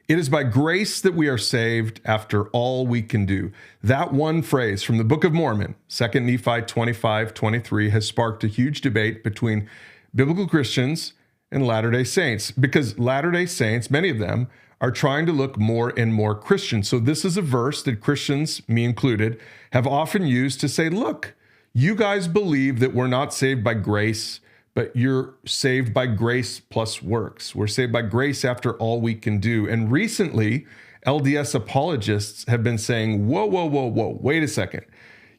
It is by grace that we are saved after all we can do. That one phrase from the Book of Mormon, 2 Nephi 25:23, has sparked a huge debate between biblical Christians and Latter-day Saints, because Latter-day Saints, many of them, are trying to look more and more Christian. So this is a verse that Christians, me included, have often used to say, look, you guys believe that we're not saved by grace, but you're saved by grace plus works. We're saved by grace after all we can do. And recently, LDS apologists have been saying, whoa, wait a second.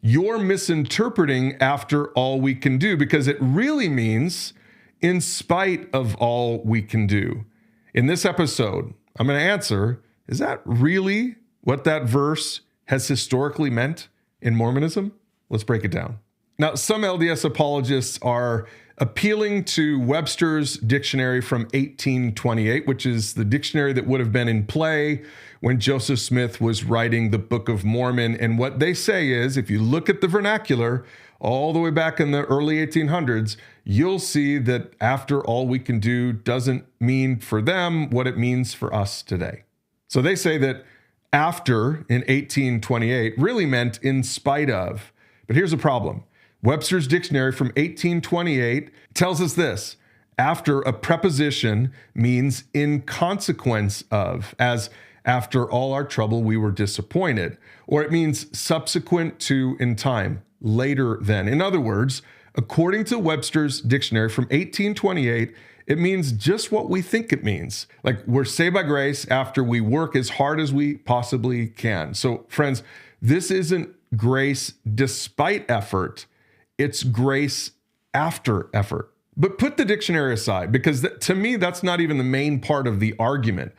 You're misinterpreting after all we can do, because it really means in spite of all we can do. In this episode, I'm going to answer, is that really what that verse has historically meant in Mormonism? Let's break it down. Now, some LDS apologists are appealing to Webster's dictionary from 1828, which is the dictionary that would have been in play when Joseph Smith was writing the Book of Mormon. And what they say is, if you look at the vernacular all the way back in the early 1800s, you'll see that after all we can do doesn't mean for them what it means for us today. So they say that after in 1828 really meant in spite of. But here's the problem. Webster's dictionary from 1828 tells us this: after a preposition means in consequence of, as after all our trouble we were disappointed, or it means subsequent to in time, later than. In other words, according to Webster's dictionary from 1828, it means just what we think it means. Like, we're saved by grace after we work as hard as we possibly can. So friends, this isn't grace despite effort. It's grace after effort. But put the dictionary aside, because to me, that's not even the main part of the argument.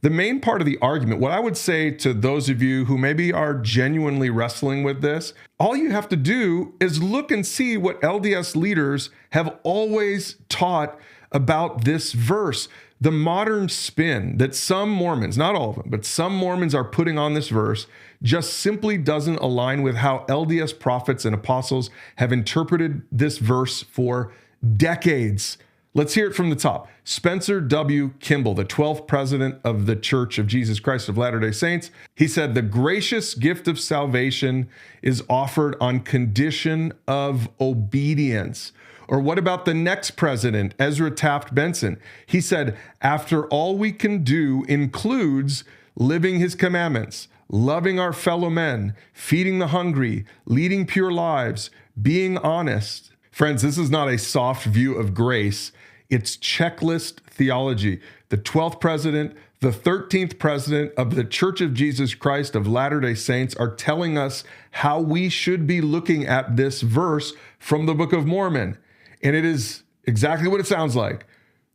The main part of the argument, what I would say to those of you who maybe are genuinely wrestling with this, all you have to do is look and see what LDS leaders have always taught about this verse. The modern spin that some Mormons, not all of them, but some Mormons are putting on this verse just simply doesn't align with how LDS prophets and apostles have interpreted this verse for decades. Let's hear it from the top. Spencer W. Kimball, the 12th president of the Church of Jesus Christ of Latter-day Saints, he said, the gracious gift of salvation is offered on condition of obedience. Or what about the next president, Ezra Taft Benson? He said, after all we can do includes living his commandments, loving our fellow men, feeding the hungry, leading pure lives, being honest. Friends, this is not a soft view of grace. It's checklist theology. The 12th president, the 13th president of the Church of Jesus Christ of Latter-day Saints are telling us how we should be looking at this verse from the Book of Mormon. And it is exactly what it sounds like.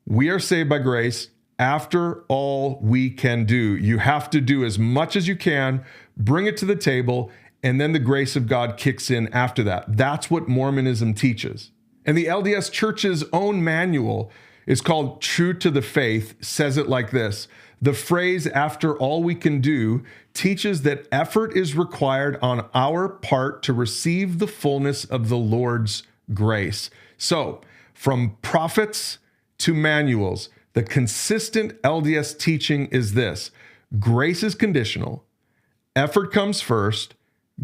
We are saved by grace after all we can do. You have to do as much as you can, bring it to the table, and then the grace of God kicks in after that. That's what Mormonism teaches. And the LDS Church's own manual is called True to the Faith, says it like this: the phrase after all we can do teaches that effort is required on our part to receive the fullness of the Lord's grace. So, from prophets to manuals, the consistent LDS teaching is this: grace is conditional, effort comes first,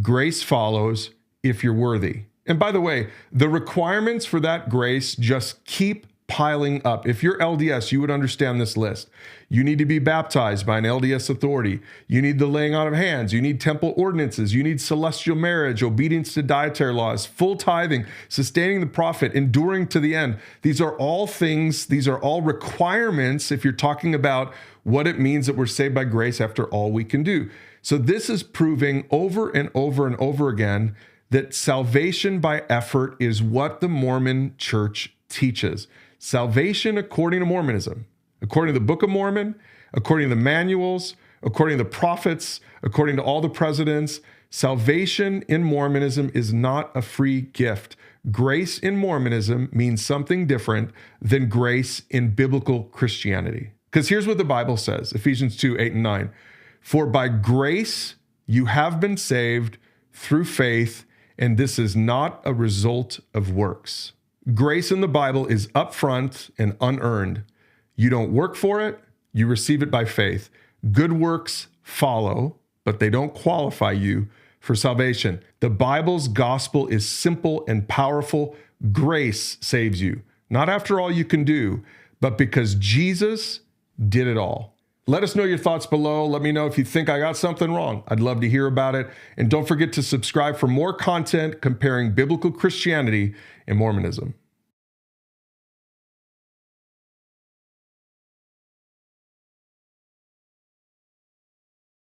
grace follows if you're worthy. And by the way, the requirements for that grace just keep piling up. If you're LDS, you would understand this list. You need to be baptized by an LDS authority. You need the laying on of hands. You need temple ordinances. You need celestial marriage, obedience to dietary laws, full tithing, sustaining the prophet, enduring to the end. These are all things, these are all requirements if you're talking about what it means that we're saved by grace after all we can do. So this is proving over and over and over again that salvation by effort is what the Mormon Church teaches. Salvation according to Mormonism, according to the Book of Mormon, according to the manuals, according to the prophets, according to all the presidents, salvation in Mormonism is not a free gift. Grace in Mormonism means something different than grace in biblical Christianity. Because here's what the Bible says, Ephesians 2:8-9. For by grace you have been saved through faith, and this is not a result of works. Grace in the Bible is upfront and unearned. You don't work for it, you receive it by faith. Good works follow, but they don't qualify you for salvation. The Bible's gospel is simple and powerful. Grace saves you, not after all you can do, but because Jesus did it all. Let us know your thoughts below. Let me know if you think I got something wrong. I'd love to hear about it. And don't forget to subscribe for more content comparing biblical Christianity and Mormonism.